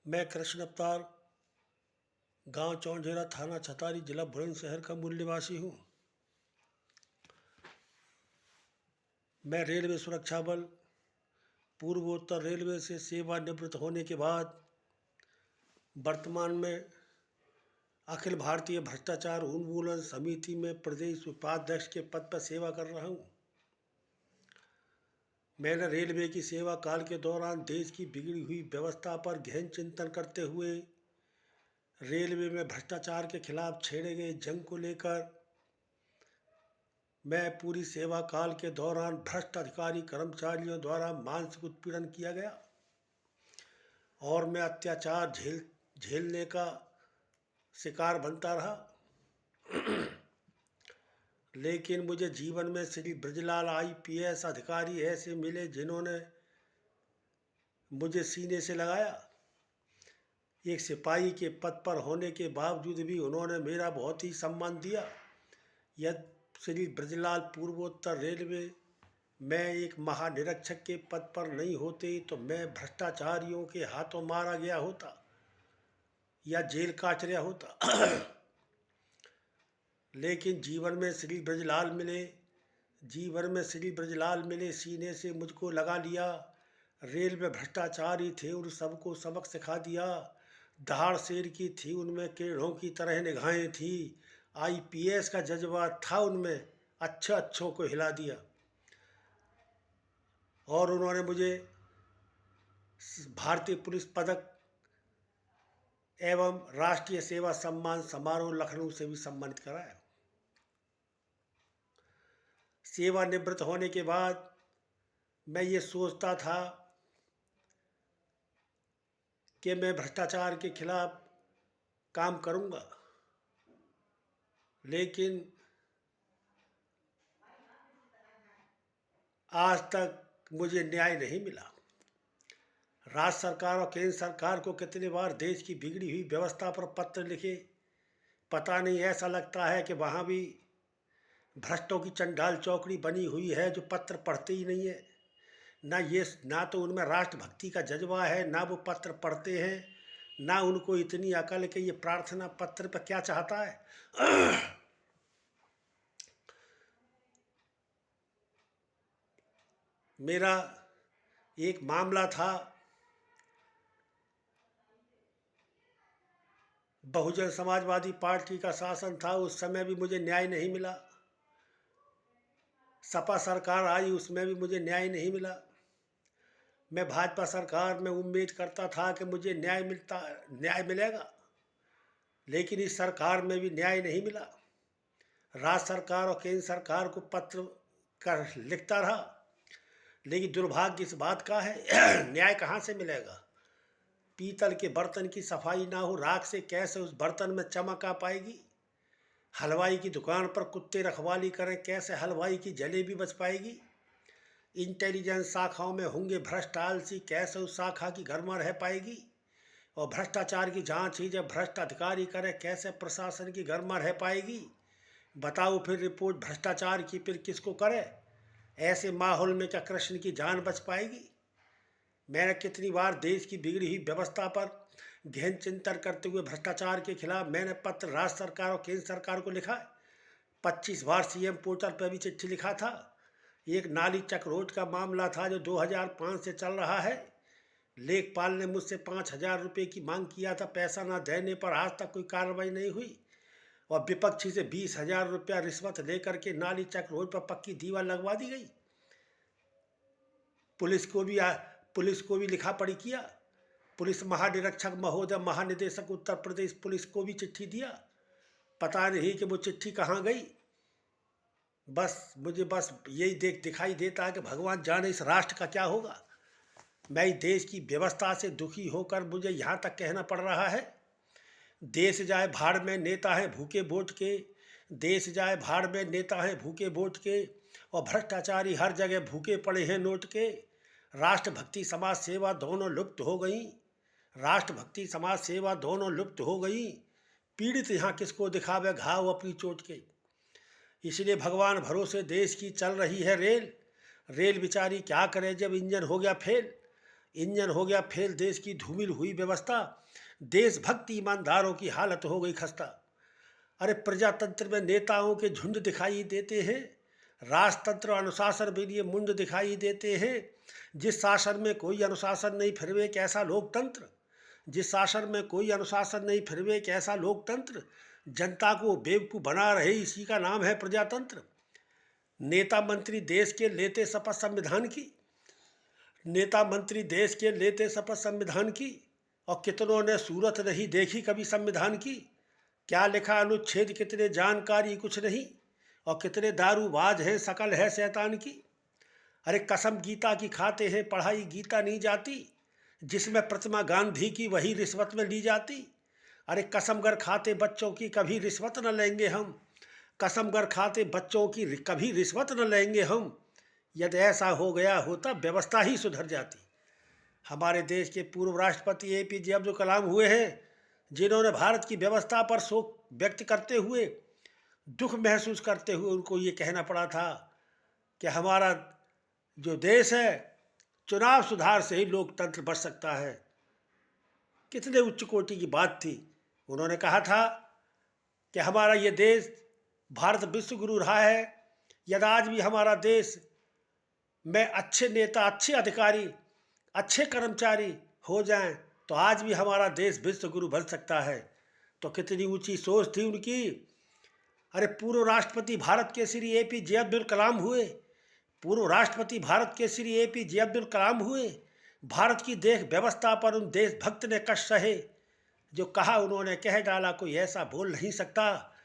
मैं कृष्ण अवतार गांव चौंझेरा थाना छतारी जिला बुलंदशहर का मूल निवासी हूँ। मैं रेलवे सुरक्षा बल पूर्वोत्तर रेलवे से सेवानिवृत्त होने के बाद वर्तमान में अखिल भारतीय भ्रष्टाचार उन्मूलन समिति में प्रदेश उपाध्यक्ष के पद पर सेवा कर रहा हूँ। मैंने रेलवे की सेवा काल के दौरान देश की बिगड़ी हुई व्यवस्था पर गहन चिंतन करते हुए रेलवे में भ्रष्टाचार के खिलाफ छेड़े गए जंग को लेकर मैं पूरी सेवा काल के दौरान भ्रष्ट अधिकारी कर्मचारियों द्वारा मानसिक उत्पीड़न किया गया और मैं अत्याचार झेलने का शिकार बनता रहा। लेकिन मुझे जीवन में श्री ब्रजलाल IPS अधिकारी ऐसे मिले जिन्होंने मुझे सीने से लगाया। एक सिपाही के पद पर होने के बावजूद भी उन्होंने मेरा बहुत ही सम्मान दिया। यदि श्री ब्रजलाल पूर्वोत्तर रेलवे में एक महानिरीक्षक के पद पर नहीं होते तो मैं भ्रष्टाचारियों के हाथों मारा गया होता या जेल काट रहा होता। लेकिन जीवन में श्री ब्रजलाल मिले सीने से मुझको लगा लिया। रेल में भ्रष्टाचारी थे, उन सबको सबक सिखा दिया। दहाड़ शेर की थी उनमें, टेढ़ों की तरह निगाहें थी। IPS का जज्बा था उनमें, अच्छों को हिला दिया। और उन्होंने मुझे भारतीय पुलिस पदक एवं राष्ट्रीय सेवा सम्मान समारोह लखनऊ से भी सम्मानित कराया। सेवानिवृत्त होने के बाद मैं ये सोचता था कि मैं भ्रष्टाचार के खिलाफ काम करूंगा, लेकिन आज तक मुझे न्याय नहीं मिला। राज्य सरकार और केंद्र सरकार को कितनी बार देश की बिगड़ी हुई व्यवस्था पर पत्र लिखे, पता नहीं, ऐसा लगता है कि वहाँ भी भ्रष्टों की चंडाल चौकड़ी बनी हुई है जो पत्र पढ़ते ही नहीं है। ना तो उनमें राष्ट्रभक्ति का जज्बा है, ना वो पत्र पढ़ते हैं, ना उनको इतनी अकल है कि ये प्रार्थना पत्र पर क्या चाहता है। मेरा एक मामला था, बहुजन समाजवादी पार्टी का शासन था, उस समय भी मुझे न्याय नहीं मिला। सपा सरकार आई, उसमें भी मुझे न्याय नहीं मिला। मैं भाजपा सरकार में उम्मीद करता था कि मुझे न्याय मिलेगा, लेकिन इस सरकार में भी न्याय नहीं मिला। राज्य सरकार और केंद्र सरकार को पत्र कर लिखता रहा, लेकिन दुर्भाग्य इस बात का है न्याय कहाँ से मिलेगा। पीतल के बर्तन की सफाई ना हो, राख से कैसे उस बर्तन में चमक आ पाएगी। हलवाई की दुकान पर कुत्ते रखवाली करें, कैसे हलवाई की जलेबी बच पाएगी। इंटेलिजेंस शाखाओं में होंगे भ्रष्ट आलसी, कैसे उस शाखा की गरिमा रह पाएगी। और भ्रष्टाचार की जांच ही जब भ्रष्ट अधिकारी करे, कैसे प्रशासन की गरिमा रह पाएगी। बताओ फिर रिपोर्ट भ्रष्टाचार की फिर किसको करे। ऐसे माहौल में क्या कृष्ण की जान बच पाएगी। मैंने कितनी बार देश की बिगड़ी हुई व्यवस्था पर गहन चिंतन करते हुए भ्रष्टाचार के खिलाफ मैंने पत्र राज्य सरकार और केंद्र सरकार को लिखा है। 25 बार CM पोर्टल पर भी चिट्ठी लिखा था। एक नाली चक्रोट का मामला था जो 2005 से चल रहा है। लेखपाल ने मुझसे 5,000 रुपये की मांग किया था, पैसा न देने पर आज तक कोई कार्रवाई नहीं हुई। और विपक्षी से 20,000 रुपया रिश्वत लेकर के नाली चक्रोट पर पक्की दीवार लगवा दी गई। पुलिस को भी लिखा पढ़ी किया। पुलिस महानिरीक्षक महोदय, महानिदेशक उत्तर प्रदेश पुलिस को भी चिट्ठी दिया। पता नहीं कि वो चिट्ठी कहाँ गई। मुझे यही दिखाई देता है कि भगवान जाने इस राष्ट्र का क्या होगा। मैं इस देश की व्यवस्था से दुखी होकर मुझे यहाँ तक कहना पड़ रहा है, देश जाए भाड़ में, नेता है भूखे वोट के। देश जाए भाड़ में, नेता है भूखे वोट के, और भ्रष्टाचारी हर जगह भूखे पड़े हैं नोट के। राष्ट्रभक्ति समाज सेवा दोनों लुप्त हो गई। राष्ट्रभक्ति समाज सेवा दोनों लुप्त हो गई। पीड़ित यहाँ किसको दिखावे घाव अपनी चोट के। इसलिए भगवान भरोसे देश की चल रही है रेल बेचारी क्या करे जब इंजन हो गया फेल। इंजन हो गया फेल देश की धूमिल हुई व्यवस्था, देशभक्ति ईमानदारों की हालत हो गई खस्ता। अरे प्रजातंत्र में नेताओं के झुंड दिखाई देते हैं, राजतंत्र और अनुशासन के लिए मुंड दिखाई देते हैं। जिस शासन में कोई अनुशासन नहीं फिर वे कैसा लोकतंत्र, जिस शासन में कोई अनुशासन नहीं फिर वे कैसा लोकतंत्र, जनता को बेवकूफ़ बना रहे इसी का नाम है प्रजातंत्र। नेता मंत्री देश के लेते शपथ संविधान की, नेता मंत्री देश के लेते शपथ संविधान की, और कितनों ने सूरत नहीं देखी कभी संविधान की। क्या लिखा अनुच्छेद कितने जानकारी कुछ नहीं, और कितने दारूबाज हैं शकल है शैतान की। अरे कसम गीता की खाते हैं पढ़ाई गीता नहीं जाती, जिसमें प्रतिमा गांधी की वही रिश्वत में ली जाती। अरे कसम गर खाते बच्चों की कभी रिश्वत न लेंगे हम, कसम गर खाते बच्चों की कभी रिश्वत न लेंगे हम। यदि ऐसा हो गया होता व्यवस्था ही सुधर जाती। हमारे देश के पूर्व राष्ट्रपति APJ अब्दुल कलाम हुए हैं, जिन्होंने भारत की व्यवस्था पर शोक व्यक्त करते हुए, दुख महसूस करते हुए उनको ये कहना पड़ा था कि हमारा जो देश है चुनाव सुधार से ही लोकतंत्र बच सकता है। कितने उच्च कोटि की बात थी। उन्होंने कहा था कि हमारा ये देश भारत विश्व गुरु रहा है, यदि आज भी हमारा देश में अच्छे नेता, अच्छे अधिकारी, अच्छे कर्मचारी हो जाएं तो आज भी हमारा देश विश्व गुरु बन सकता है। तो कितनी ऊंची सोच थी उनकी। अरे पूर्व राष्ट्रपति भारत के श्री APJ अब्दुल कलाम हुए, पूर्व राष्ट्रपति भारत के श्री APJ अब्दुल कलाम हुए। भारत की देश व्यवस्था पर उन देशभक्त ने कष्ट सहे, जो कहा उन्होंने कह डाला कोई ऐसा बोल नहीं सकता।